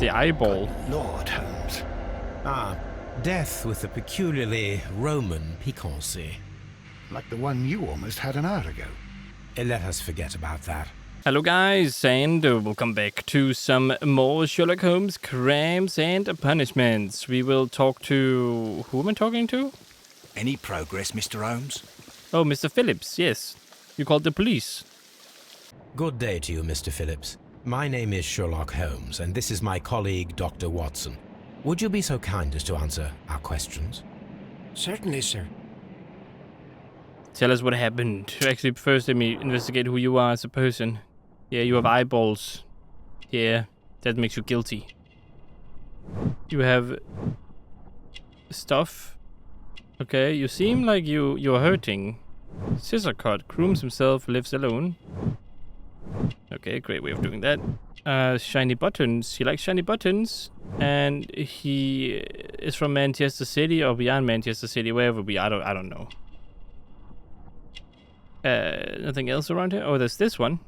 The eyeball. Lord Holmes. Ah, death with a peculiarly Roman piquancy. Like the one you almost had an hour ago. Let us forget about that. Hello guys, and welcome back to some more Sherlock Holmes crimes and punishments. We will talk to... who am I talking to? Any progress, Mr. Holmes? Oh, Mr. Phillips, yes. You called the police. Good day to you, Mr. Phillips. My name is Sherlock Holmes, and this is my colleague, Dr. Watson. Would you be so kind as to answer our questions? Certainly, sir. Tell us what happened. Actually, first let me investigate who you are as a person. Yeah, you have eyeballs. Yeah, that makes you guilty. You have stuff. Okay, you seem like you're hurting. Scissor cut. Grooms himself, lives alone. Okay, great way of doing that. Shiny buttons. He likes shiny buttons. And he is from Manchester City or beyond Manchester City, wherever we are. I don't know. Nothing else around here? Oh, there's this one.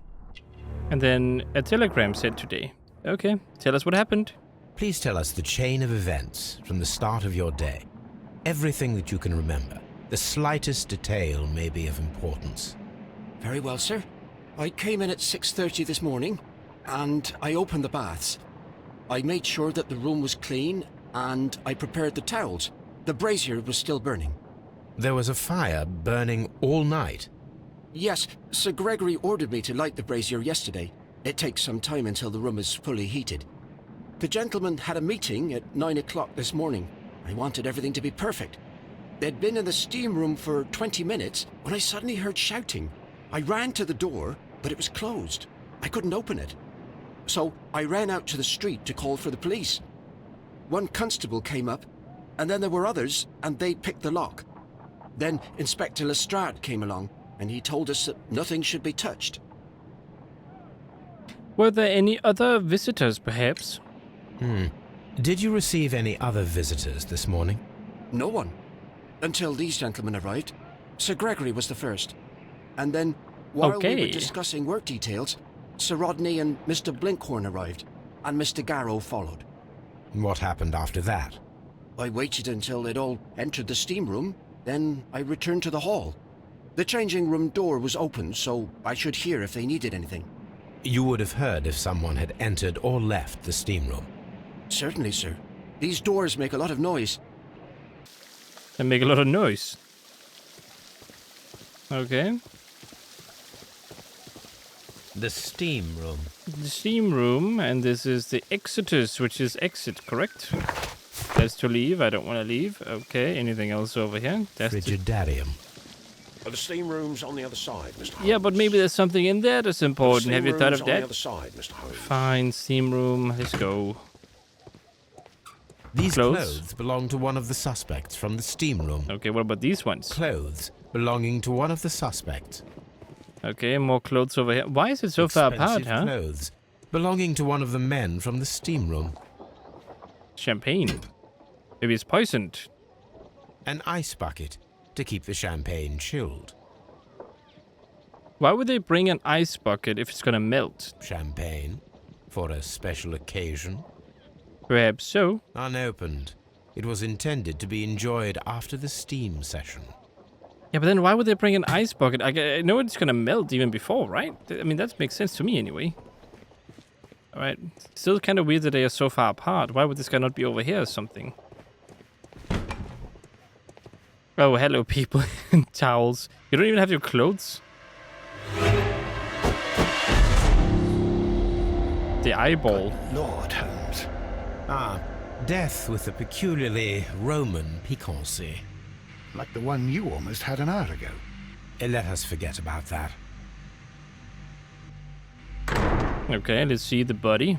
And then a telegram sent today. Okay, tell us what happened. Please tell us the chain of events from the start of your day. Everything that you can remember. The slightest detail may be of importance. Very well, sir. I came in at 6:30 this morning, and I opened the baths. I made sure that the room was clean, and I prepared the towels. The brazier was still burning. There was a fire burning all night. Yes, Sir Gregory ordered me to light the brazier yesterday. It takes some time until the room is fully heated. The gentleman had a meeting at 9 o'clock this morning. I wanted everything to be perfect. They'd been in the steam room for 20 minutes when I suddenly heard shouting. I ran to the door, but it was closed. I couldn't open it. So I ran out to the street to call for the police. One constable came up, and then there were others, and they picked the lock. Then Inspector Lestrade came along, and he told us that nothing should be touched. Were there any other visitors, perhaps? Did you receive any other visitors this morning? No one. Until these gentlemen arrived. Sir Gregory was the first. And then, while we were discussing work details, Sir Rodney and Mr. Blinkhorn arrived, and Mr. Garrow followed. What happened after that? I waited until they'd all entered the steam room, then I returned to the hall. The changing room door was open, so I should hear if they needed anything. You would have heard if someone had entered or left the steam room. Certainly, sir. These doors make a lot of noise. They make a lot of noise. Okay. The steam room. The steam room, and this is the exodus, which is exit, correct? That's to leave. I don't want to leave. Okay, anything else over here? That's Frigidarium. The steam room's on the other side, Mr. Holmes. Yeah, but maybe there's something in there that's important. Have you thought of on that? The other side, Mr. Holmes. Fine, steam room. Let's go. These clothes belong to one of the suspects from the steam room. Okay, what about these ones? Clothes belonging to one of the suspects. Okay, more clothes over here. Why is it so far apart, huh? Clothes belonging to one of the men from the steam room. Champagne. Maybe it's poisoned. An ice bucket to keep the champagne chilled. Why would they bring an ice bucket if it's gonna melt? Champagne for a special occasion. Perhaps so. Unopened. It was intended to be enjoyed after the steam session. Yeah, but then why would they bring an ice bucket? I know it's gonna melt even before, right? I mean, that makes sense to me anyway. Alright. Still kind of weird that they are so far apart. Why would this guy not be over here or something? Oh, hello, people in towels. You don't even have your clothes? The eyeball. Lord Holmes. Ah, death with a peculiarly Roman piquancy. Like the one you almost had an hour ago. Let us forget about that. Okay, let's see the body.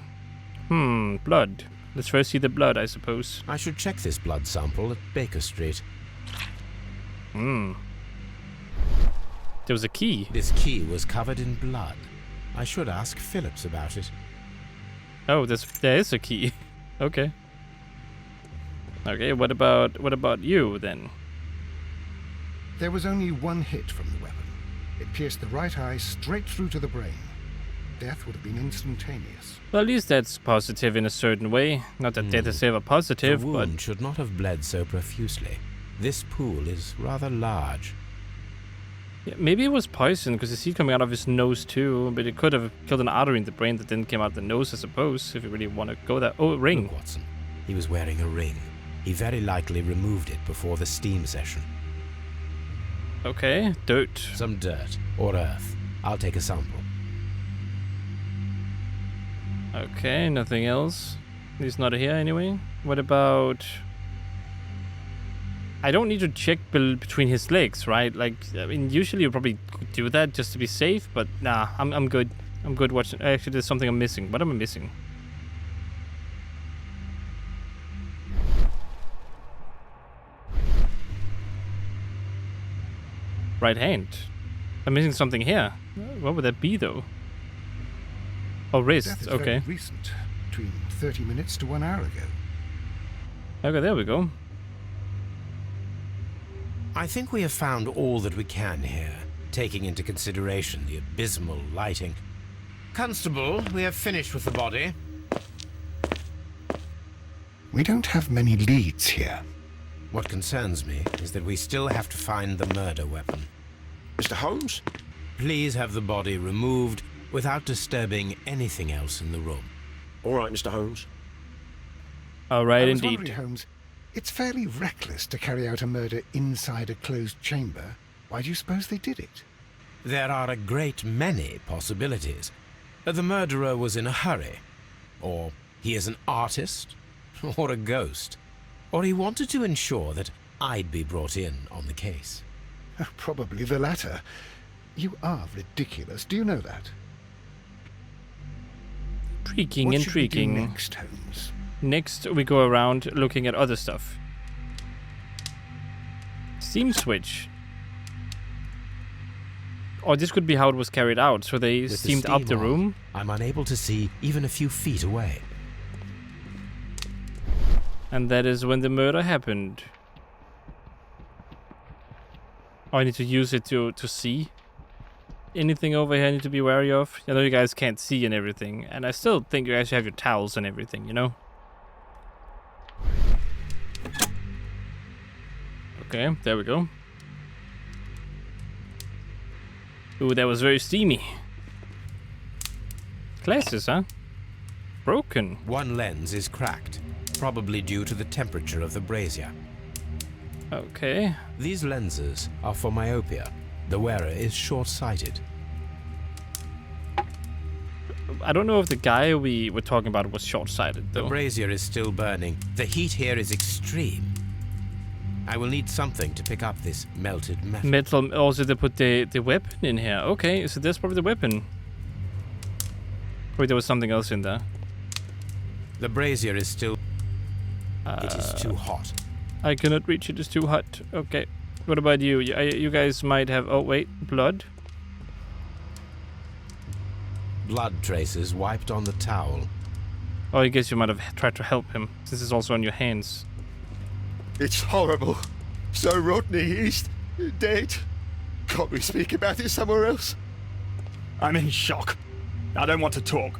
Blood. Let's first see the blood, I suppose. I should check this blood sample at Baker Street. There was a key. This key was covered in blood. I should ask Phillips about it. Oh, there is a key. Okay. Okay, what about you then? There was only one hit from the weapon. It pierced the right eye straight through to the brain. death would have been instantaneous. Well, at least that's positive in a certain way. Not that death is ever positive, The wound but should not have bled so profusely. This pool is rather large. yeah, maybe it was poison because you see it coming out of his nose too. But it could have killed an artery in the brain that didn't come out the nose, I suppose. If you really want to go that. Oh, ring. Look, Watson. He was wearing a ring. He very likely removed it before the steam session. Okay, dirt. Some dirt or earth. I'll take a sample. Okay, nothing else. He's not here anyway. What about? I don't need to check between his legs, right? Like, I mean, usually you probably do that just to be safe, but nah, I'm good. I'm good watching. Actually, there's something I'm missing. What am I missing? Right hand. I'm missing something here. What would that be, though? Oh, Death wrist. is Okay. very recent, between 30 minutes to 1 hour ago. Okay, there we go. I think we have found all that we can here, taking into consideration the abysmal lighting. Constable, we have finished with the body. We don't have many leads here. What concerns me is that we still have to find the murder weapon. Mr. Holmes? Please have the body removed without disturbing anything else in the room. All right, Mr. Holmes. All right, I was indeed. wondering, Holmes, it's fairly reckless to carry out a murder inside a closed chamber. Why do you suppose they did it? There are a great many possibilities. The murderer was in a hurry, or he is an artist, or a ghost, or he wanted to ensure that I'd be brought in on the case. Probably the latter. You are ridiculous. Do you know that? Intriguing, What should we do intriguing. next, Holmes? Next, we go around looking at other stuff. Steam switch. Or this could be how it was carried out. So they With the steamed up steam the on, room. I'm unable to see even a few feet away. And that is when the murder happened. Oh, I need to use it to see. Anything over here I need to be wary of? I know you guys can't see and everything. And I still think you guys should have your towels and everything, you know? Okay, there we go. Ooh, that was very steamy. Glasses, huh? Broken. One lens is cracked, probably due to the temperature of the brazier. Okay. These lenses are for myopia. The wearer is short-sighted. I don't know if the guy we were talking about was short-sighted, The though. brazier is still burning. The heat here is extreme. I will need something to pick up this melted metal. Metal. Also, they put the weapon in here. Okay, so that's probably the weapon. Wait, there was something else in there. The brazier is still... it is too hot. I cannot reach it. It's too hot. Okay. What about you? You guys might have... Oh, wait. Blood? Blood traces wiped on the towel. Oh, I guess you might have tried to help him. This is also on your hands. It's horrible. So Rodney, he's dead. Can't we speak about it somewhere else? I'm in shock. I don't want to talk.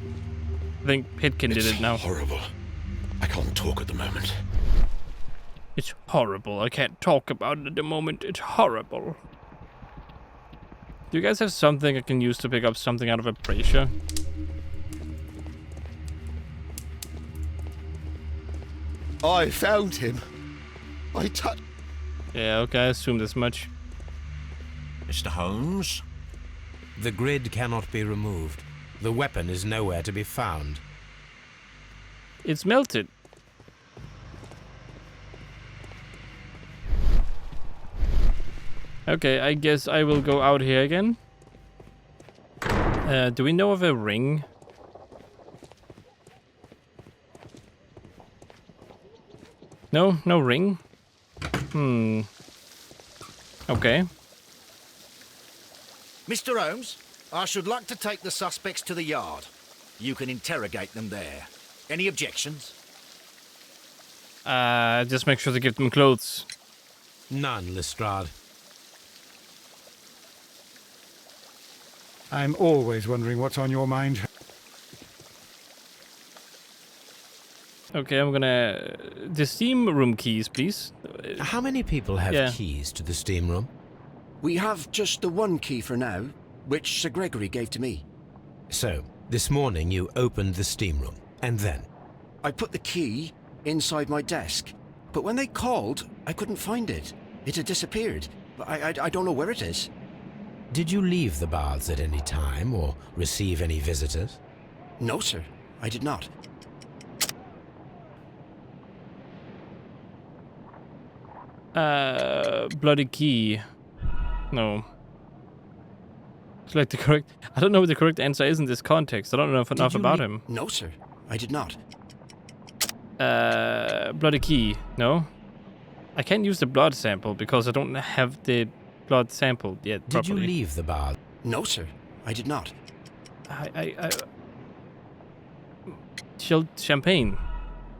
I think Pitkin did it now. Horrible. I can't talk at the moment. It's horrible. I can't talk about it at the moment. It's horrible. Do you guys have something I can use to pick up something out of a brazier? I found him. I touched... Yeah, okay, I assumed as much. Mr. Holmes? The grid cannot be removed. The weapon is nowhere to be found. It's melted. Okay, I guess I will go out here again. Do we know of a ring? No? No ring? Okay. Mr. Holmes, I should like to take the suspects to the yard. You can interrogate them there. Any objections? Just make sure to give them clothes. None, Lestrade. I'm always wondering what's on your mind. Okay, I'm gonna... The steam room keys, please. How many people have Yeah. keys to the steam room? We have just the one key for now, which Sir Gregory gave to me. So, this morning you opened the steam room, and then? I put the key inside my desk, but when they called, I couldn't find it. It had disappeared. I don't know where it is. Did you leave the baths at any time, or receive any visitors? No, sir, I did not. Bloody key. No. It's like the correct... I don't know what the correct answer is in this context. I don't know enough about him. No, sir, I did not. Bloody key. No. I can't use the blood sample because I don't have the blood sampled yet Did properly. you leave the bath? No, sir, I did not. Chilled champagne.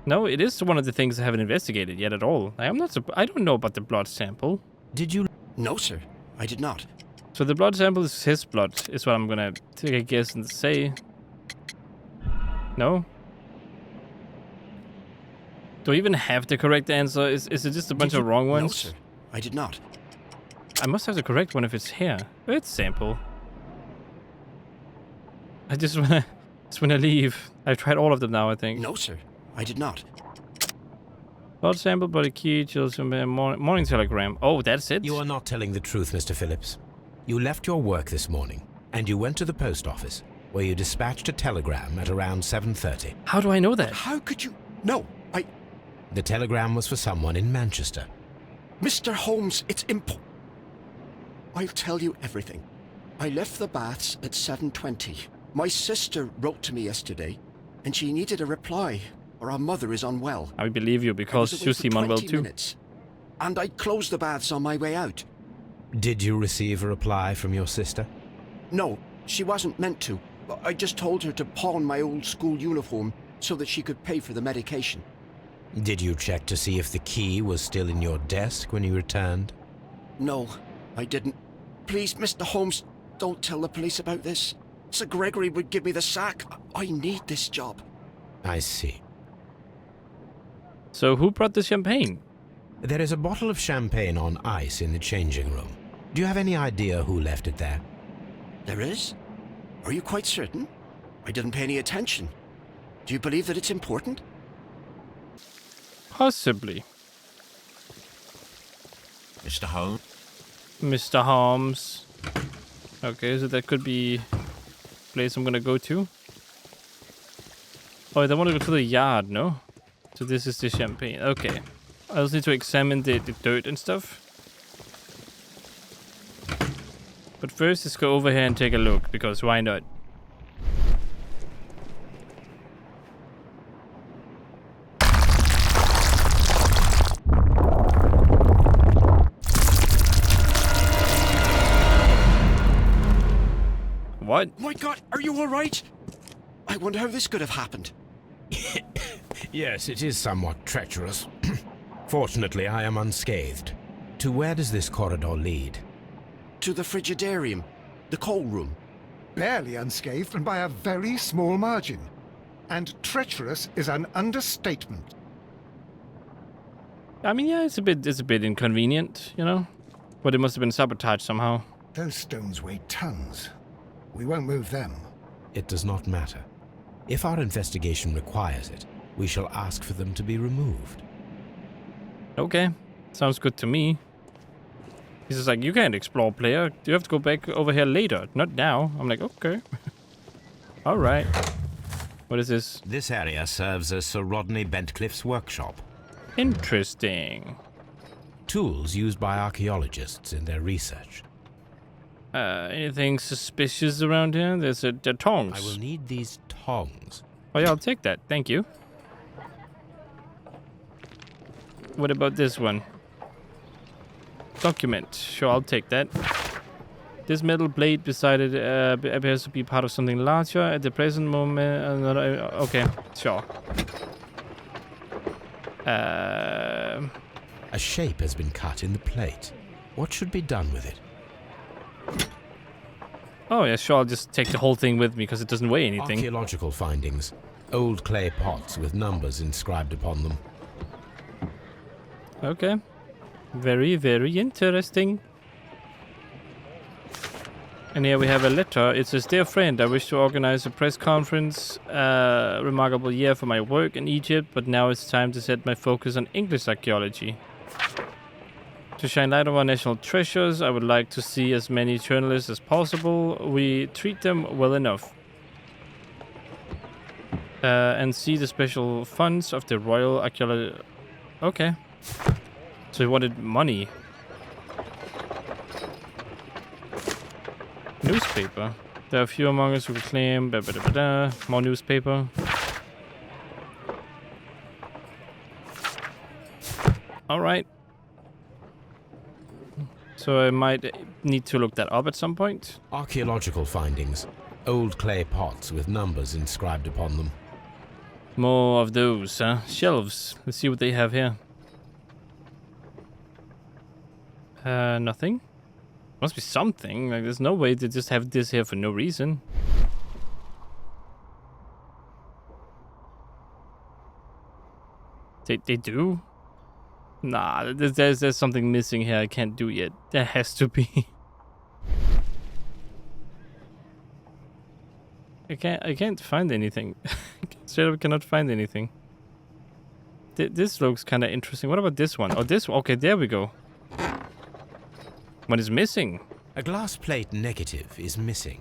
No, it is one of the things I haven't investigated yet at all. I don't know about the blood sample. Did you? No, sir, I did not. So the blood sample is his blood, is what I'm gonna take a guess and say. No? Do I even have the correct answer? Is it just a bunch of wrong ones? No, sir, I did not. I must have the correct one if it's here. It's sample. I just wanna leave. I've tried all of them now, I think. No, sir, I did not. Blood sample, body key, chills, morning telegram. Oh, that's it? You are not telling the truth, Mr. Phillips. You left your work this morning, and you went to the post office, where you dispatched a telegram at around 7:30. How do I know that? How could you? No, The telegram was for someone in Manchester. Mr. Holmes, it's I'll tell you everything. I left the baths at 7:20. My sister wrote to me yesterday, and she needed a reply, or our mother is unwell. I believe you I was because away you for seem unwell 20 too. minutes, and I closed the baths on my way out. Did you receive a reply from your sister? No, she wasn't meant to. I just told her to pawn my old school uniform so that she could pay for the medication. Did you check to see if the key was still in your desk when you returned? No, I didn't. Please, Mr. Holmes, don't tell the police about this. Sir Gregory would give me the sack. I need this job. I see. So who brought the champagne? There is a bottle of champagne on ice in the changing room. Do you have any idea who left it there? There is? Are you quite certain? I didn't pay any attention. Do you believe that it's important? Possibly. Mr. Holmes? Mr. Holmes. Okay, so that could be a place I'm gonna go to. Oh, I want to go to the yard, no? So this is the champagne. Okay. I also need to examine the dirt and stuff. But first, let's go over here and take a look, because why not? What? My God, are you all right? I wonder how this could have happened. Yes, it is somewhat treacherous. Fortunately, I am unscathed. To where does this corridor lead? To the frigidarium, the coal room. Barely unscathed and by a very small margin. And treacherous is an understatement. I mean, yeah, it's a bit inconvenient, you know? But it must have been sabotaged somehow. Those stones weigh tons. We won't move them. It does not matter. If our investigation requires it, we shall ask for them to be removed. Okay, sounds good to me. He's just like, you can't explore, player. You have to go back over here later, not now. I'm like, okay. Alright. What is this? This area serves as Sir Rodney Bentcliffe's workshop. Interesting. Tools used by archaeologists in their research. Anything suspicious around here? There's the tongs. I will need these tongs. Oh yeah, I'll take that. Thank you. What about this one? Document. Sure, I'll take that. This metal plate beside it appears to be part of something larger at the present moment. Okay, sure. A shape has been cut in the plate. What should be done with it? Oh, yeah, sure. I'll just take the whole thing with me because it doesn't weigh anything. Archaeological findings. Old clay pots with numbers inscribed upon them. Okay. Very, very interesting. And here we have a letter. It says, "Dear friend, I wish to organize a press conference. Remarkable year for my work in Egypt, but now it's time to set my focus on English archaeology. To shine light on our national treasures, I would like to see as many journalists as possible. We treat them well enough. And see the special funds of the Royal Archaeology." Okay. So he wanted money. Newspaper. There are few among us who claim more newspaper. Alright. So I might need to look that up at some point. Archaeological findings. Old clay pots with numbers inscribed upon them. More of those, huh? Shelves. Let's see what they have here. Nothing. Must be something. Like, there's no way to just have this here for no reason. They do? Nah, there's something missing here I can't do yet. There has to be. I can't find anything. Straight up cannot find anything. This looks kind of interesting. What about this one? Oh, this one. Okay, there we go. What is missing? A glass plate negative is missing.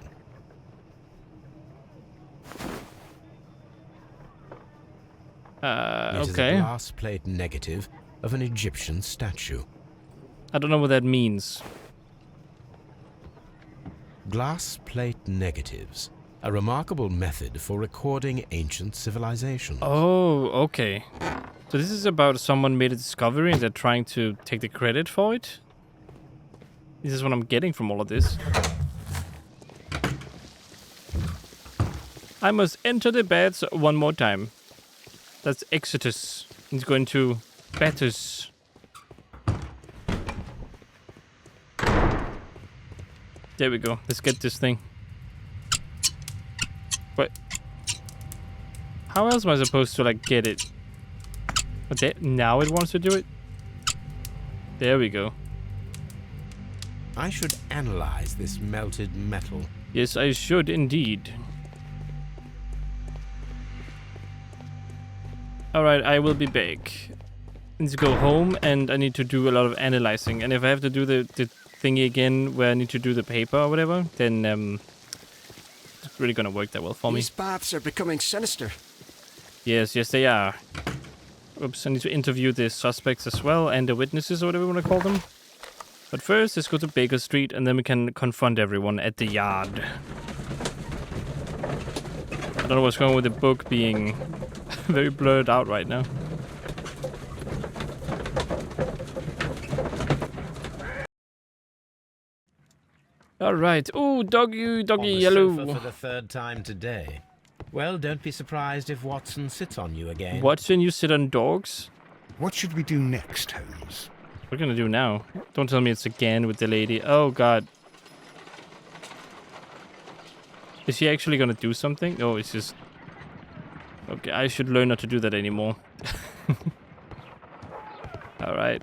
It is Okay. a glass plate negative of an Egyptian statue. I don't know what that means. Glass plate negatives. A remarkable method for recording ancient civilizations. Oh, okay. So this is about someone made a discovery and they're trying to take the credit for it? This is what I'm getting from all of this. I must enter the beds one more time. That's Exodus. He's going to Betis. There we go. Let's get this thing. What? How else am I supposed to, like, get it? Okay, now it wants to do it? There we go. I should analyze this melted metal. Yes, I should indeed. Alright, I will be back. I need to go home and I need to do a lot of analyzing. And if I have to do the thingy again where I need to do the paper or whatever, then it's really gonna work that well for me. These baths are becoming sinister. Yes, they are. Oops, I need to interview the suspects as well and the witnesses or whatever you want to call them. But first, let's go to Baker Street and then we can confront everyone at the yard. I don't know what's going on with the book being very blurred out right now. Alright. Ooh, doggy, yellow. Sofa for the third time today. Well, don't be surprised if Watson sits on you again. Watson, you sit on dogs? What should we do next, Holmes? What are we gonna do now? Don't tell me it's again with the lady. Oh, God. Is she actually gonna do something? No, it's just... Okay, I should learn not to do that anymore. Alright.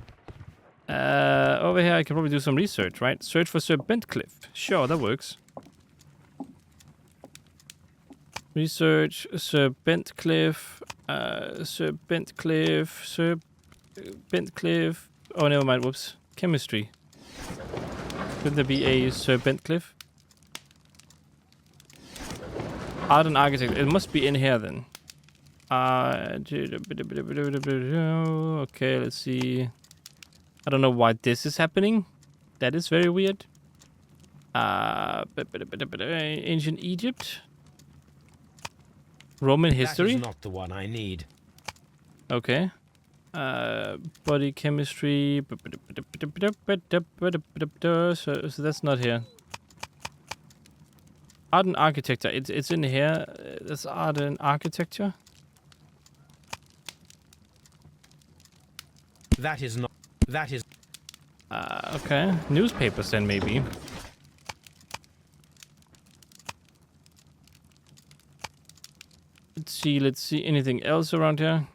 Over here I can probably do some research, right? Search for Sir Bentcliffe. Sure, that works. Research Sir Bentcliffe. Sir Bentcliffe. Oh, never mind. Whoops. Chemistry. Couldn't there be a Sir Bentcliffe? Art and architecture. It must be in here then. Okay, let's see. I don't know why this is happening. That is very weird. Ancient Egypt. Roman history. That is not the one I need. Okay. Body chemistry. So that's not here. Art and architecture. It's in here. That's art and architecture. That is not. That is. Okay. Newspapers then maybe. Let's see. Anything else around here?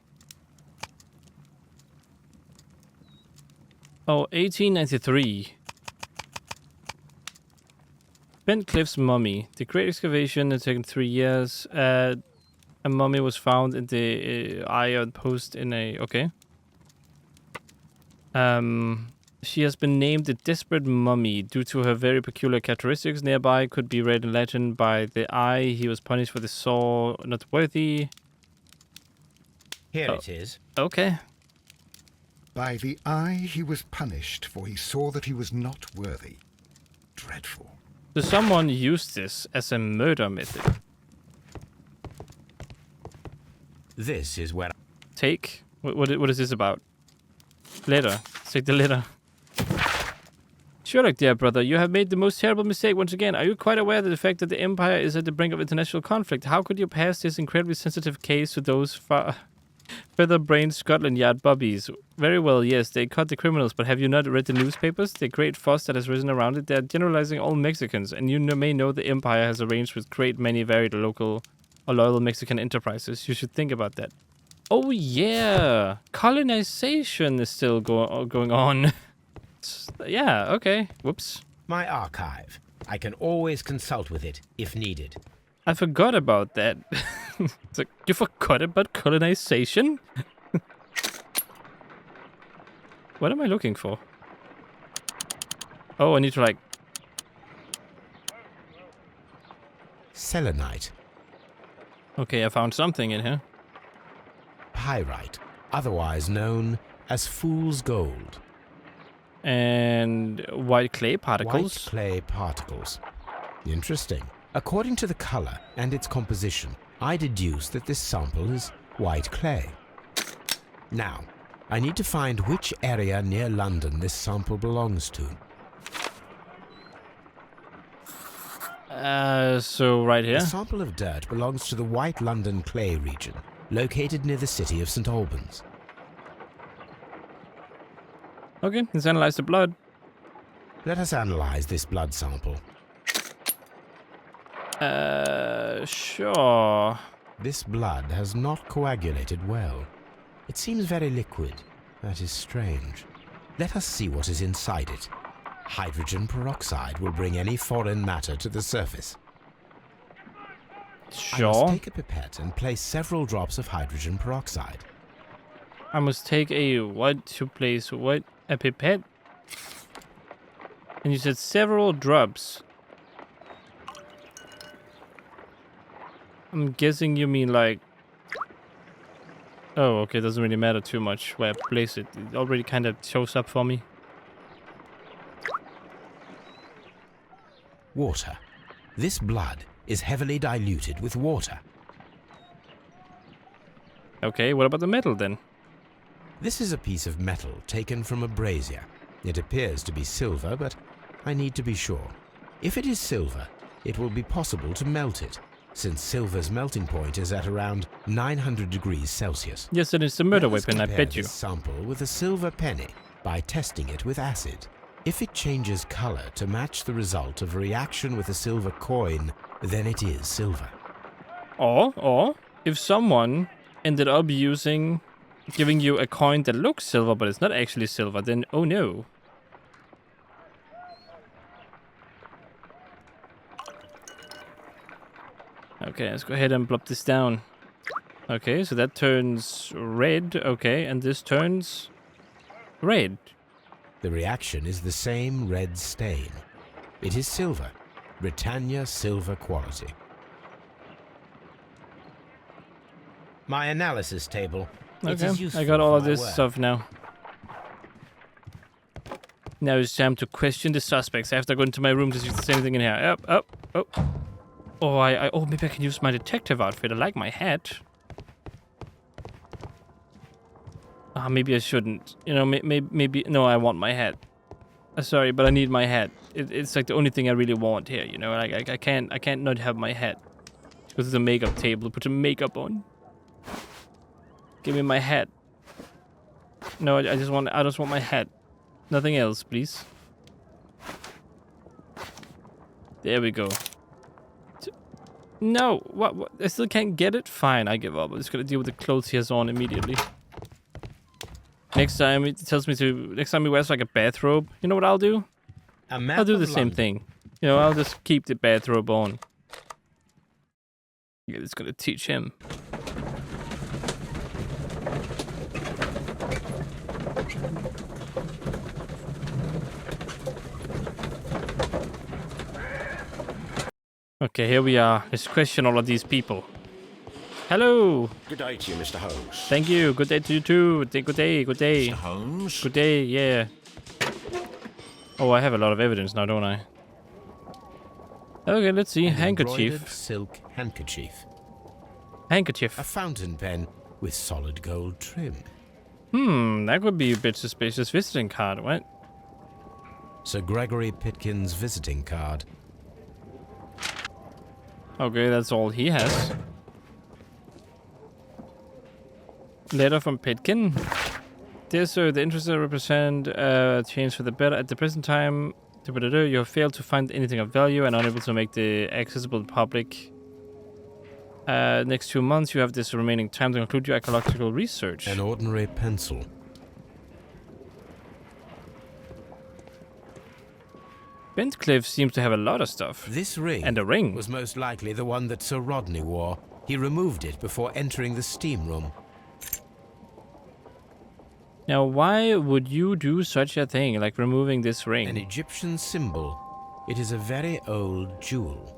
Oh, 1893. Bent Cliff's mummy. The great excavation had taken 3 years. A mummy was found in the iron post in a... Okay. She has been named the Desperate Mummy due to her very peculiar characteristics. Nearby could be read in legend by the eye. He was punished for the saw, not worthy. Here it is. Okay. By the eye he was punished, for he saw that he was not worthy. Dreadful. So someone used this as a murder method. This is where... Take? What is this about? Letter. Take the letter. Sherlock, dear brother, you have made the most terrible mistake once again. Are you quite aware of the fact that the Empire is at the brink of international conflict? How could you pass this incredibly sensitive case to those feather-brained Scotland Yard bobbies? Very well, yes, they caught the criminals, but have you not read the newspapers? The great fuss that has risen around it, they're generalizing all Mexicans, and you may know the Empire has arranged with great many varied local or loyal Mexican enterprises. You should think about that. Oh yeah, colonization is still going on. Yeah, okay. Whoops. My archive. I can always consult with it if needed. I forgot about that. It's like, you forgot about colonization? What am I looking for? Oh, I need to like... Selenite. Okay, I found something in here. Pyrite, otherwise known as fool's gold. And white clay particles. White clay particles. Interesting. According to the color and its composition, I deduce that this sample is white clay. Now, I need to find which area near London this sample belongs to. So right here. The sample of dirt belongs to the White London clay region, located near the city of St. Albans. Okay, let's analyze the blood. Let us analyze this blood sample. Sure. This blood has not coagulated well. It seems very liquid. That is strange. Let us see what is inside it. Hydrogen peroxide will bring any foreign matter to the surface. Sure. I must take a pipette and place several drops of hydrogen peroxide. I must take a what to place what? A pipette? And you said several drops. I'm guessing you mean like... Oh, okay, doesn't really matter too much where I place it. It already kind of shows up for me. Water. This blood is heavily diluted with water. Okay, what about the metal then? This is a piece of metal taken from a brazier. It appears to be silver, but I need to be sure. If it is silver, it will be possible to melt it, since silver's melting point is at around 900 degrees Celsius. Yes, it is a murder Let us weapon, I compare bet you. this sample with a silver penny by testing it with acid. If it changes color to match the result of a reaction with a silver coin, then it is silver. Or if someone ended up giving you a coin that looks silver, but it's not actually silver, then oh no. Okay, let's go ahead and plop this down. Okay, so that turns red. Okay, and this turns red. The reaction is the same red stain. It is silver, Britannia silver quality. My analysis table. Okay, I got all of this stuff now. Now it's time to question the suspects. I have to go into my room to see if there's anything in here. Oh. Oh, maybe I can use my detective outfit. I like my hat. Maybe I shouldn't. You know, maybe... No, I want my hat. Sorry, but I need my hat. It's like the only thing I really want here, you know? Like, I can't not have my hat. Because it's a makeup table. Put some makeup on. Give me my hat. No, I just want my hat. Nothing else, please. No, what? I still can't get it? Fine, I give up. I'm just gonna deal with the clothes he has on immediately. Next time it tells me to... Next time he wears like a bathrobe, you know what I'll do? I'll do the same thing. You know, I'll just keep the bathrobe on. Yeah, it's gonna teach him. Okay, here we are. Let's question all of these people. Hello. Good day to you, Mr. Holmes. Thank you. Good day to you too. Good day. Good day. Mr. Holmes? Good day. Yeah. Oh, I have a lot of evidence now, don't I? Okay, let's see. An Handkerchief. embroidered silk handkerchief. Handkerchief. A fountain pen with solid gold trim. That could be a bit suspicious. Visiting card, what? Sir Gregory Pitkin's visiting card. Okay, that's all he has. Letter from Pitkin. Dear sir, the interests represent change for the better. At the present time, you have failed to find anything of value and unable to make the accessible to the public. Next 2 months, you have this remaining time to conclude your archaeological research. An ordinary pencil. Bentcliffe seems to have a lot of stuff. This ring. And a ring. Was most likely the one that Sir Rodney wore. He removed it before entering the steam room. Now, why would you do such a thing, like removing this ring? An Egyptian symbol. It is a very old jewel.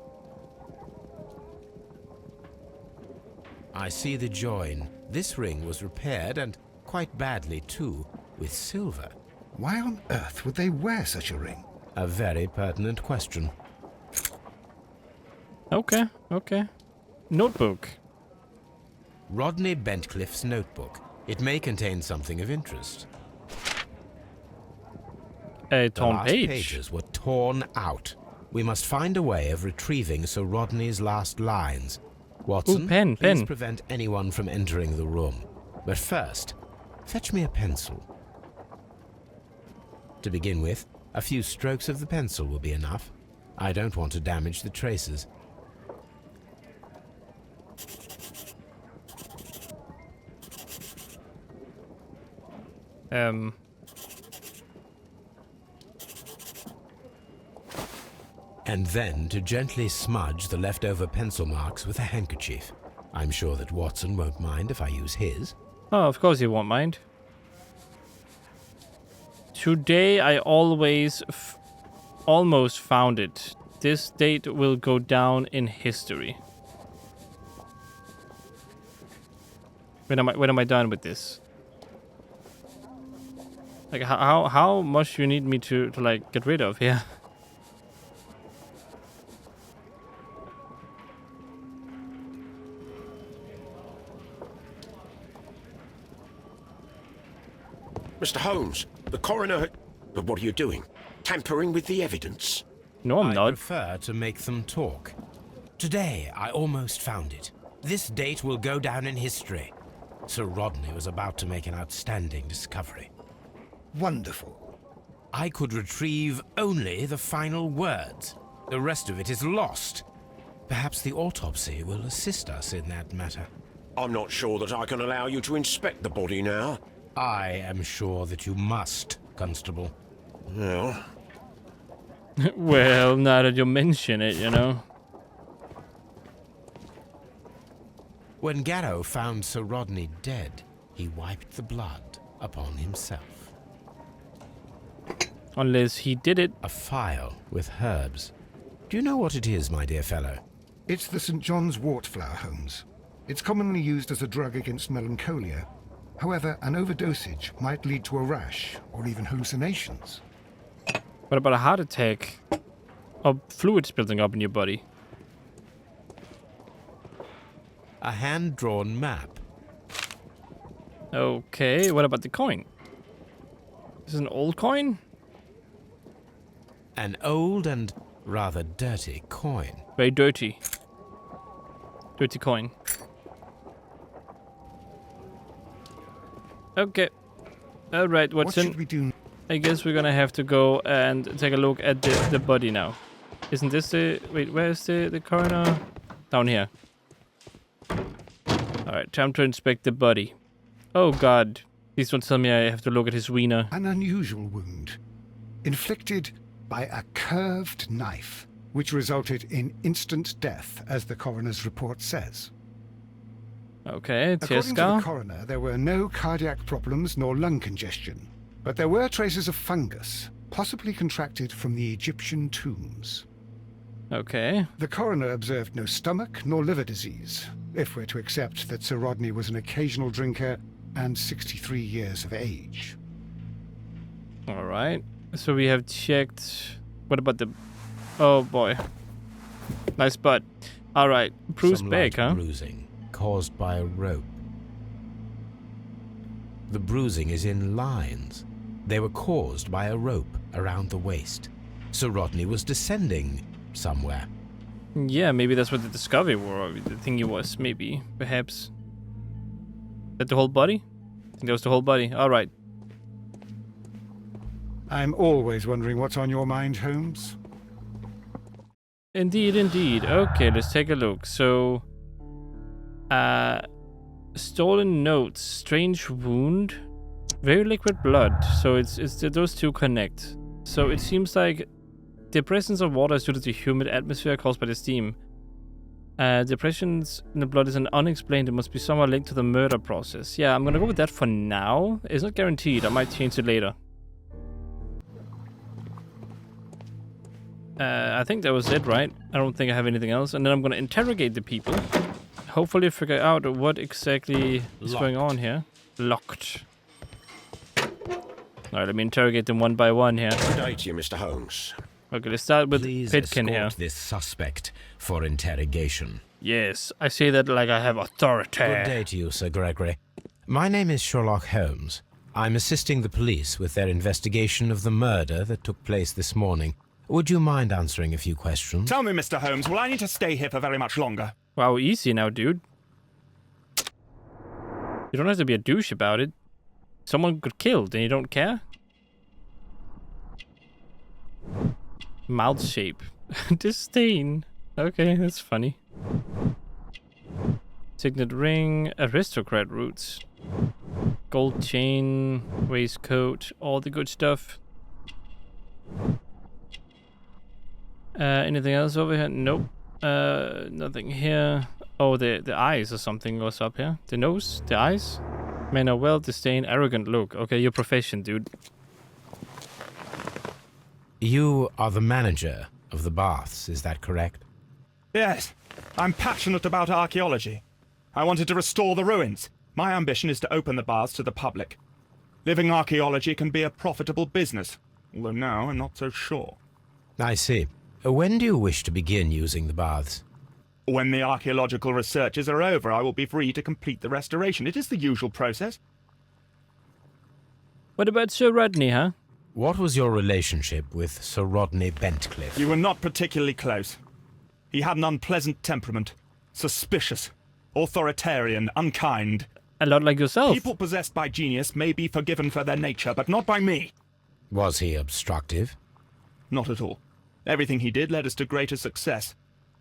I see the join. This ring was repaired, and quite badly too, with silver. Why on earth would they wear such a ring? A very pertinent question. Okay, okay. Notebook. Rodney Bentcliffe's notebook. It may contain something of interest. A The torn last page. pages were torn out. We must find a way of retrieving Sir Rodney's last lines. Watson, Ooh, pen, please pen. prevent anyone from entering the room. But first, fetch me a pencil. To begin with, a few strokes of the pencil will be enough. I don't want to damage the traces. And then to gently smudge the leftover pencil marks with a handkerchief. I'm sure that Watson won't mind if I use his. Oh, of course you won't mind. Today I almost found it. This date will go down in history. When am I done with this? Like how much you need me to like get rid of here? Mr. Holmes, the coroner... But what are you doing? Tampering with the evidence? No, I'm I not. prefer to make them talk. Today, I almost found it. This date will go down in history. Sir Rodney was about to make an outstanding discovery. Wonderful. I could retrieve only the final words. The rest of it is lost. Perhaps the autopsy will assist us in that matter. I'm not sure that I can allow you to inspect the body now. I am sure that you must, Constable. Well, Well, now that you mention it, you know. When Garrow found Sir Rodney dead, he wiped the blood upon himself. Unless he did it. A phial with herbs. Do you know what it is, my dear fellow? It's the St. John's wort flower, Holmes. It's commonly used as a drug against melancholia. However, an overdosage might lead to a rash or even hallucinations. What about a heart attack? Or fluids building up in your body? A hand-drawn map. Okay, what about the coin? This is an old coin? An old and rather dirty coin. Very dirty. Dirty coin. Okay. Alright, What Watson. should we do? I guess we're gonna have to go and take a look at the body now. Isn't this the... Wait, where's the coroner? Down here. Alright, time to inspect the body. Oh god. Please don't tell me I have to look at his wiener. An unusual wound, inflicted by a curved knife, which resulted in instant death, as the coroner's report says. Okay, tear According to scar. the coroner, there were no cardiac problems nor lung congestion, but there were traces of fungus, possibly contracted from the Egyptian tombs. Okay. The coroner observed no stomach nor liver disease, if we're to accept that Sir Rodney was an occasional drinker and 63 years of age. Alright. So we have checked... What about the... Oh boy. Nice butt. Alright. Bruised Some back, light huh? bruising caused by a rope. The bruising is in lines. They were caused by a rope around the waist. Sir Rodney was descending somewhere. Yeah, maybe that's what the discovery was. The thingy was, maybe. Perhaps. Is that the whole body? I think that was the whole body. Alright. I'm always wondering what's on your mind, Holmes. Indeed, indeed. Okay, let's take a look. So, stolen notes, strange wound, very liquid blood. So it's those two connect. So it seems like the presence of water is due to the humid atmosphere caused by the steam. Depressions in the blood is an unexplained. It must be somehow linked to the murder process. Yeah, I'm gonna go with that for now. It's not guaranteed. I might change it later. I think that was it, right? I don't think I have anything else. And then I'm gonna interrogate the people. Hopefully figure out what exactly is going on here. Locked. Alright, let me interrogate them one by one here. Good day to you, Mr. Holmes. Okay, let's start with Please Pitkin escort here. this suspect for interrogation. Yes, I say that like I have authority. Good day to you, Sir Gregory. My name is Sherlock Holmes. I'm assisting the police with their investigation of the murder that took place this morning. Would you mind answering a few questions? Tell me, Mr. Holmes, will I need to stay here for very much longer? Wow, easy now, dude. You don't have to be a douche about it. Someone got killed and you don't care? Mouth shape. Disdain. Okay, that's funny. Signet ring, aristocrat roots. Gold chain, waistcoat, all the good stuff. Anything else over here? Nope. Nothing here. Oh, the eyes or something was up here. The nose? The eyes? Manner, well, disdain, arrogant look. Okay, your profession, dude. You are the manager of the baths, is that correct? Yes, I'm passionate about archaeology. I wanted to restore the ruins. My ambition is to open the baths to the public. Living archaeology can be a profitable business, although now I'm not so sure. I see. When do you wish to begin using the baths? When the archaeological researches are over, I will be free to complete the restoration. It is the usual process. What about Sir Rodney, huh? What was your relationship with Sir Rodney Bentcliffe? You were not particularly close. He had an unpleasant temperament. Suspicious. Authoritarian. Unkind. A lot like yourself. People possessed by genius may be forgiven for their nature, but not by me. Was he obstructive? Not at all. Everything he did led us to greater success.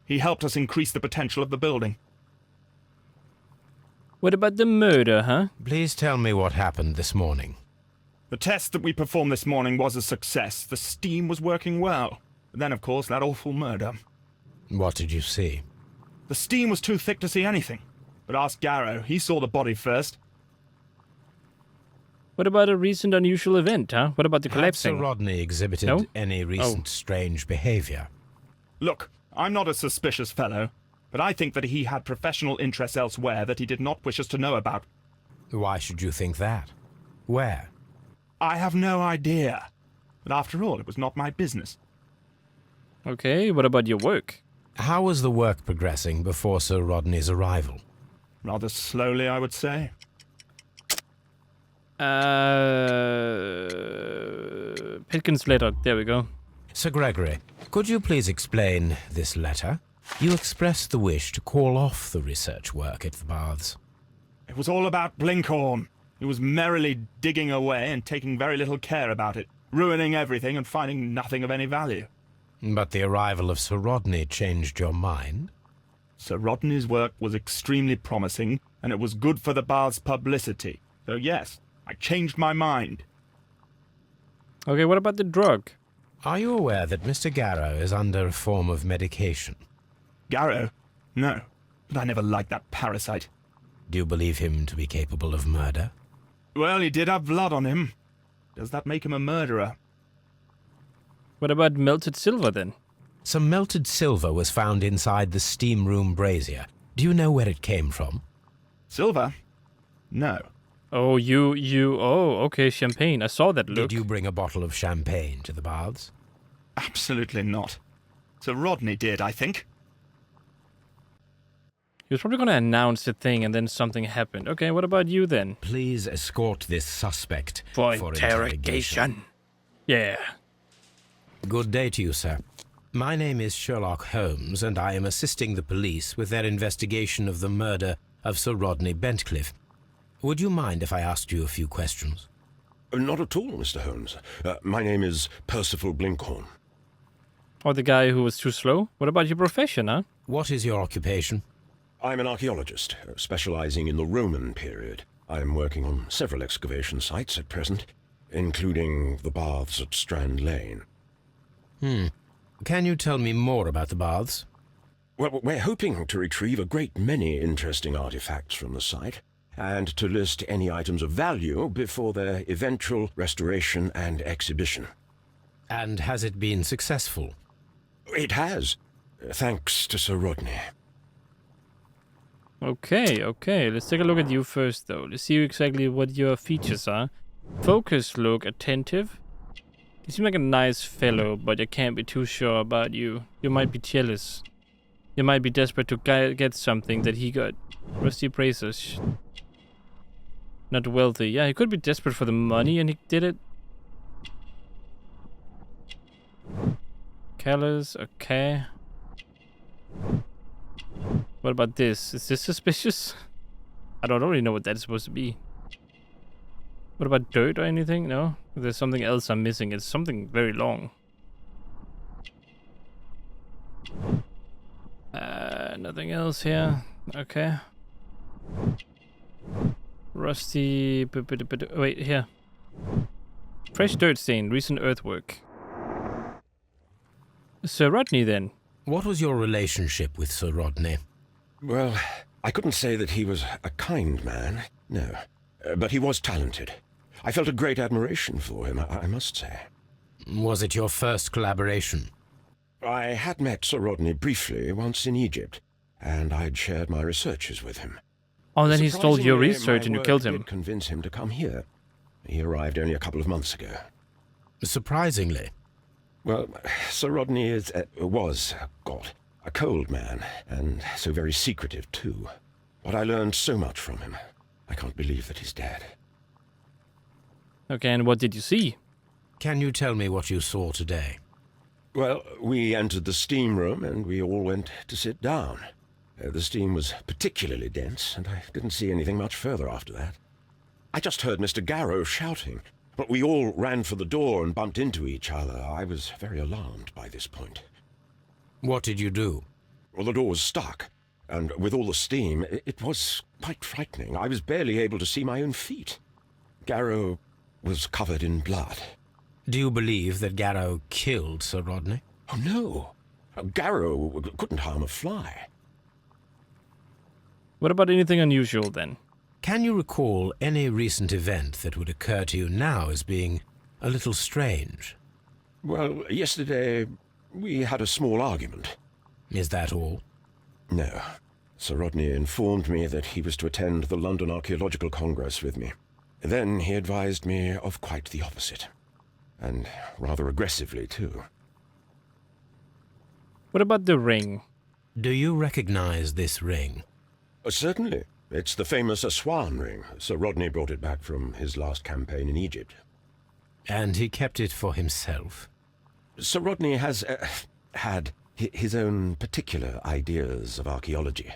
He helped us increase the potential of the building. What about the murder, huh? Please tell me what happened this morning. The test that we performed this morning was a success. The steam was working well. But then, of course, that awful murder. What did you see? The steam was too thick to see anything. But ask Garrow. He saw the body first. What about a recent unusual event, huh? What about the Had collapsing? Sir Rodney exhibited No? any recent strange behavior? Look, I'm not a suspicious fellow, but I think that he had professional interests elsewhere that he did not wish us to know about. Why should you think that? Where? I have no idea. But after all, it was not my business. Okay, what about your work? How was the work progressing before Sir Rodney's arrival? Rather slowly, I would say. Pitkin's letter. There we go. Sir Gregory, could you please explain this letter? You expressed the wish to call off the research work at the baths. It was all about Blinkhorn. He was merrily digging away and taking very little care about it, ruining everything and finding nothing of any value. But the arrival of Sir Rodney changed your mind? Sir Rodney's work was extremely promising, and it was good for the bath's publicity. So yes, I changed my mind. Okay, what about the drug? Are you aware that Mr. Garrow is under a form of medication? Garrow? No, but I never liked that parasite. Do you believe him to be capable of murder? Well, he did have blood on him. Does that make him a murderer? What about melted silver then? Some melted silver was found inside the steam room brazier. Do you know where it came from? Silver? No. Oh, okay, champagne. I saw that look. Did you bring a bottle of champagne to the baths? Absolutely not. Sir Rodney did, I think. He was probably going to announce the thing and then something happened. Okay, what about you then? Please escort this suspect For interrogation. Yeah. Good day to you, sir. My name is Sherlock Holmes, and I am assisting the police with their investigation of the murder of Sir Rodney Bentcliffe. Would you mind if I asked you a few questions? Not at all, Mr. Holmes. My name is Percival Blinkhorn. Or the guy who was too slow? What about your profession, huh? What is your occupation? I'm an archaeologist, specializing in the Roman period. I'm working on several excavation sites at present, including the baths at Strand Lane. Can you tell me more about the baths? Well, we're hoping to retrieve a great many interesting artifacts from the site, and to list any items of value before their eventual restoration and exhibition. And has it been successful? It has, thanks to Sir Rodney. Okay. Let's take a look at you first, though. Let's see exactly what your features are. Focus, look, attentive. You seem like a nice fellow, but I can't be too sure about you. You might be jealous. You might be desperate to get something that he got. Rusty braces. Not wealthy. Yeah, he could be desperate for the money and he did it. Callous, okay. What about this? Is this suspicious? I don't really know what that's supposed to be. What about dirt or anything? No? There's something else I'm missing. It's something very long. Nothing else here. Okay. Rusty... Wait, here. Fresh dirt stain. Recent earthwork. Sir Rodney, then. What was your relationship with Sir Rodney? Well, I couldn't say that he was a kind man, no. But he was talented. I felt a great admiration for him, I must say. Was it your first collaboration? I had met Sir Rodney briefly once in Egypt, and I'd shared my researches with him. Oh, then he stole your Surprisingly, research and you my killed work him. did convince him to come here. He arrived only a couple of months ago. Surprisingly. Well, Sir Rodney was a cold man, and so very secretive too. But I learned so much from him. I can't believe that he's dead. Okay, and what did you see? Can you tell me what you saw today? Well, we entered the steam room and we all went to sit down. The steam was particularly dense, and I didn't see anything much further after that. I just heard Mr. Garrow shouting, but we all ran for the door and bumped into each other. I was very alarmed by this point. What did you do? Well, the door was stuck, and with all the steam, it was quite frightening. I was barely able to see my own feet. Garrow was covered in blood. Do you believe that Garrow killed Sir Rodney? Oh, no. Garrow couldn't harm a fly. What about anything unusual, then? Can you recall any recent event that would occur to you now as being a little strange? Well, yesterday we had a small argument. Is that all? No. Sir Rodney informed me that he was to attend the London Archaeological Congress with me. Then he advised me of quite the opposite. And rather aggressively, too. What about the ring? Do you recognize this ring? Certainly. It's the famous Aswan ring. Sir Rodney brought it back from his last campaign in Egypt. And he kept it for himself? Sir Rodney has had his own particular ideas of archaeology.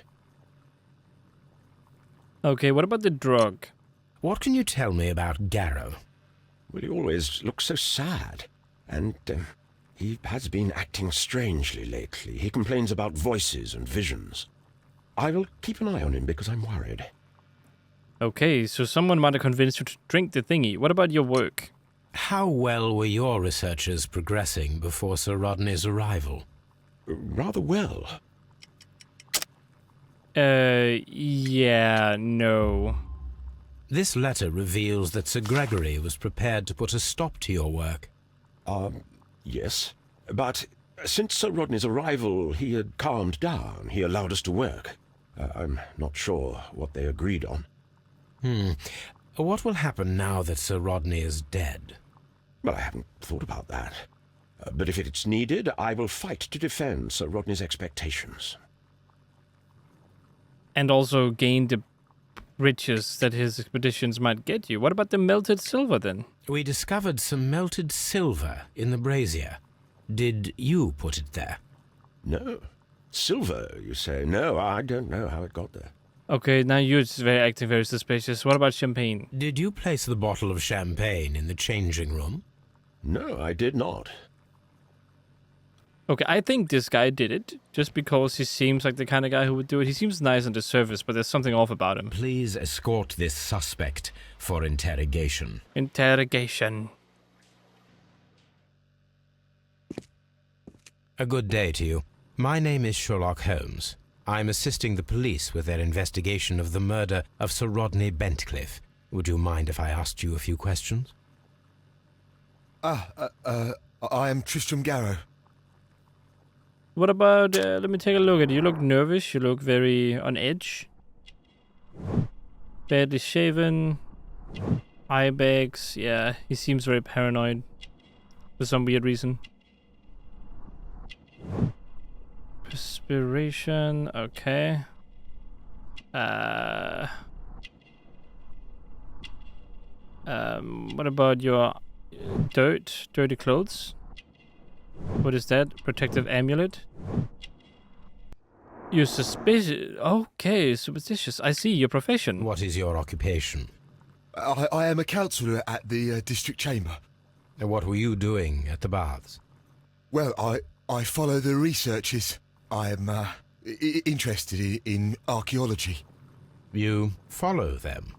Okay, what about the drug? What can you tell me about Garrow? Well, he always looks so sad. And he has been acting strangely lately. He complains about voices and visions. I will keep an eye on him because I'm worried. Okay, so someone might have convinced you to drink the thingy. What about your work? How well were your researchers progressing before Sir Rodney's arrival? Rather well. Yeah, no. This letter reveals that Sir Gregory was prepared to put a stop to your work. Yes. But since Sir Rodney's arrival, he had calmed down. He allowed us to work. I'm not sure what they agreed on. What will happen now that Sir Rodney is dead? Well, I haven't thought about that. But if it's needed, I will fight to defend Sir Rodney's expectations. And also gain the riches that his expeditions might get you. What about the melted silver then? We discovered some melted silver in the brazier. Did you put it there? No. Silver, you say? No, I don't know how it got there. Okay, now you're just acting very suspicious. What about champagne? Did you place the bottle of champagne in the changing room? No, I did not. Okay, I think this guy did it just because he seems like the kind of guy who would do it. He seems nice on the surface, but there's something off about him. Please escort this suspect for interrogation. Interrogation. A good day to you. My name is Sherlock Holmes. I'm assisting the police with their investigation of the murder of Sir Rodney Bentcliffe. Would you mind if I asked you a few questions? I am Tristram Garrow. What about, let me take a look at you. You look nervous. You look very on edge. Badly shaven. Eye bags. Yeah, he seems very paranoid. For some weird reason. Perspiration. Okay. What about your dirty clothes? What is that? Protective amulet? You're suspicious. Okay, superstitious. I see. Your profession. What is your occupation? I am a counsellor at the district chamber. And what were you doing at the baths? Well, I follow the researches. I am interested in archaeology. You follow them?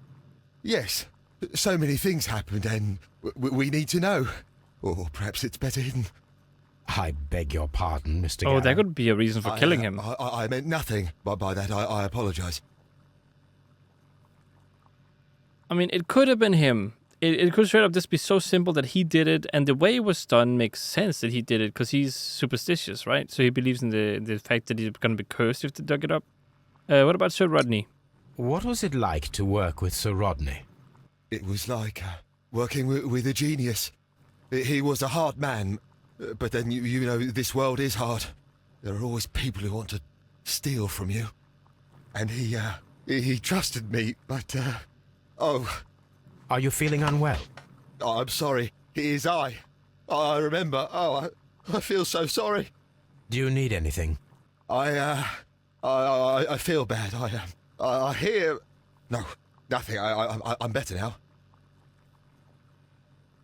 Yes. So many things happened and we need to know. Or perhaps it's better hidden. I beg your pardon, Mr. Oh, Garrow. that could be a reason for killing him. I meant nothing by that. I apologise. I mean, it could have been him. It could straight up just be so simple that he did it, and the way it was done makes sense that he did it, because he's superstitious, right? So he believes in the fact that he's going to be cursed if they dug it up. What about Sir Rodney? What was it like to work with Sir Rodney? It was like working with a genius. He was a hard man, but then, you know, this world is hard. There are always people who want to steal from you. And he trusted me, but, oh... Are you feeling unwell? Oh, I'm sorry. It is I. I remember. Oh, I feel so sorry. Do you need anything? I feel bad. I hear... No, nothing. I'm better now.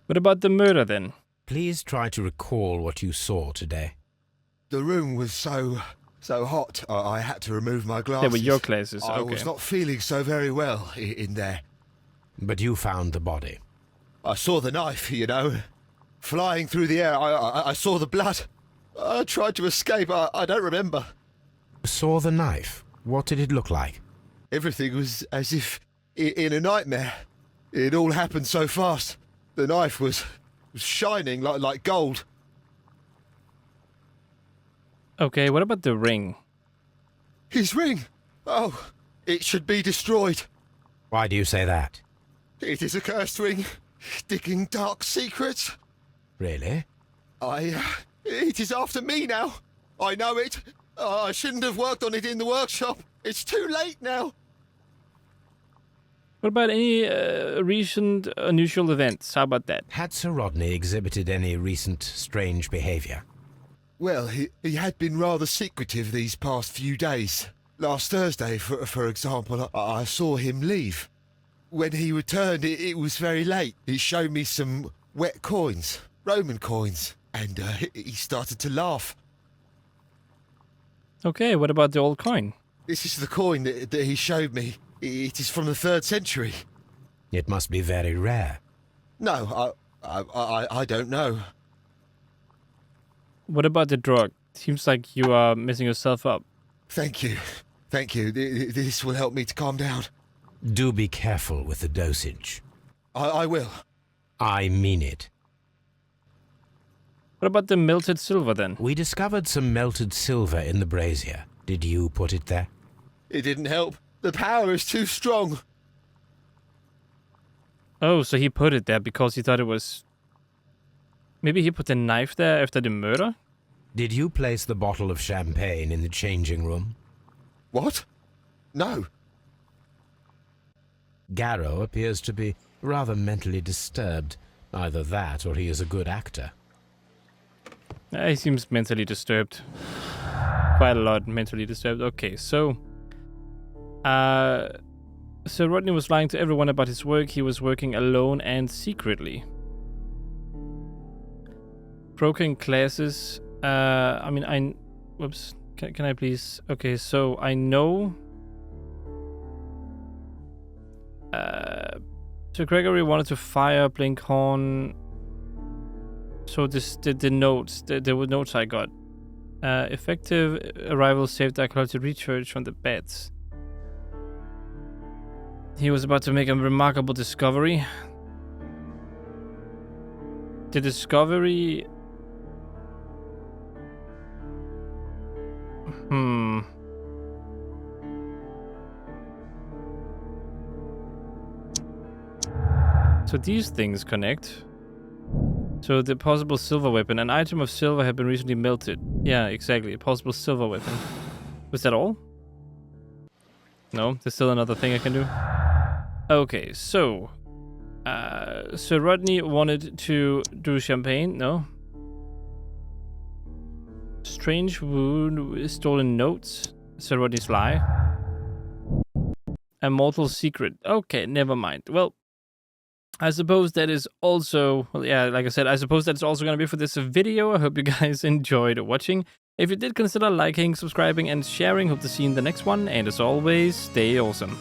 What about the murder then? Please try to recall what you saw today. The room was so hot. I had to remove my glasses. They were your glasses, I okay. was not feeling so very well in there. But you found the body. I saw the knife, you know, flying through the air. I saw the blood. I tried to escape. I don't remember. Saw the knife? What did it look like? Everything was as if in a nightmare. It all happened so fast. The knife was shining like gold. Okay, what about the ring? His ring! Oh, it should be destroyed. Why do you say that? It is a cursed ring, digging dark secrets. Really? It is after me now. I know it. I shouldn't have worked on it in the workshop. It's too late now. What about any recent unusual events? How about that? Had Sir Rodney exhibited any recent strange behaviour? Well, he had been rather secretive these past few days. Last Thursday, for example, I saw him leave. When he returned, it was very late. He showed me some wet coins, Roman coins, and he started to laugh. Okay, what about the old coin? This is the coin that he showed me. It is from the 3rd century. It must be very rare. No, I don't know. What about the drug? Seems like you are messing yourself up. Thank you. Thank you. This will help me to calm down. Do be careful with the dosage. I will. I mean it. What about the melted silver then? We discovered some melted silver in the brazier. Did you put it there? It didn't help. The power is too strong. Oh, so he put it there because he thought it was... Maybe he put the knife there after the murder? Did you place the bottle of champagne in the changing room? What? No. Garrow appears to be rather mentally disturbed. Either that or he is a good actor. He seems mentally disturbed. Quite a lot mentally disturbed. Okay, so... Sir Rodney was lying to everyone about his work. He was working alone and secretly. Broken classes. I mean, whoops. Can I please... Okay, so I know... Sir Gregory wanted to fire Blinkhorn. So this the notes, the notes I got. Effective arrival saved archaeology research from the beds. He was about to make a remarkable discovery. The discovery... So these things connect. So the possible silver weapon. An item of silver had been recently melted. Yeah, exactly. A possible silver weapon. Was that all? No, there's still another thing I can do. Okay, so... Sir Rodney wanted to do champagne. No. Strange wound, stolen notes. Sir Rodney's lie. A mortal secret. Okay, never mind. Well, I suppose that is also, well, yeah, like I said, I suppose that's also going to be for this video. I hope you guys enjoyed watching. If you did, consider liking, subscribing, and sharing. Hope to see you in the next one. And as always, stay awesome.